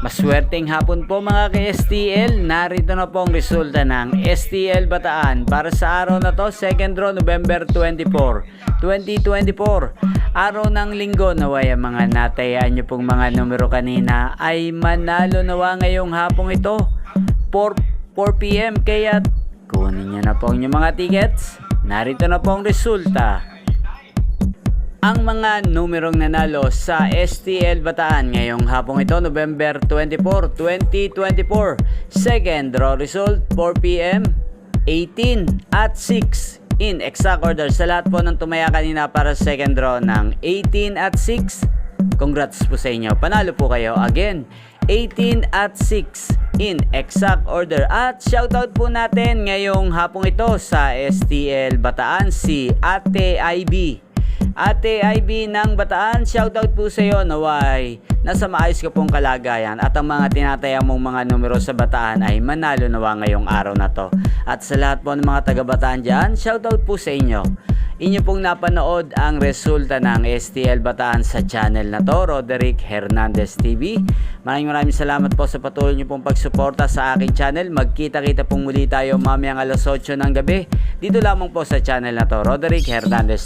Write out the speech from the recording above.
Maswerteng hapon po mga ka-STL. Narito na po ang resulta ng STL Bataan para sa araw na to, second draw November 24, 2024. Araw ng linggo. Naway ang mga natayaan nyo pong mga numero kanina ay manalo nawa ngayong hapong ito 4 PM. Kaya kunin nyo na po ang inyong mga tickets. Narito na po ang resulta. Ang mga numerong nanalo sa STL Bataan ngayong hapong ito, November 24, 2024. Second draw result, 4 PM, 18 at 6 in exact order. Sa lahat po ng tumaya kanina para sa second draw ng 18 at 6, congrats po sa inyo. Panalo po kayo. Again, 18 at 6 in exact order. At shoutout po natin ngayong hapong ito sa STL Bataan si Ate IB. Ate IB ng Bataan, shoutout po sa iyo. Naway nasa maayos ka pong kalagayan at ang mga tinataya mong mga numero sa Bataan ay manalo nawa ngayong araw na to. At sa lahat po ng mga taga Bataan dyan, shoutout po sa inyo. Inyo pong napanood ang resulta ng STL Bataan sa channel na to, Roderick Hernandez TV. Maraming salamat po sa patuloy nyo pong pagsuporta sa aking channel. Magkita-kita pong muli tayo mamayang alas 8 ng gabi dito lamang po sa channel na to, Roderick Hernandez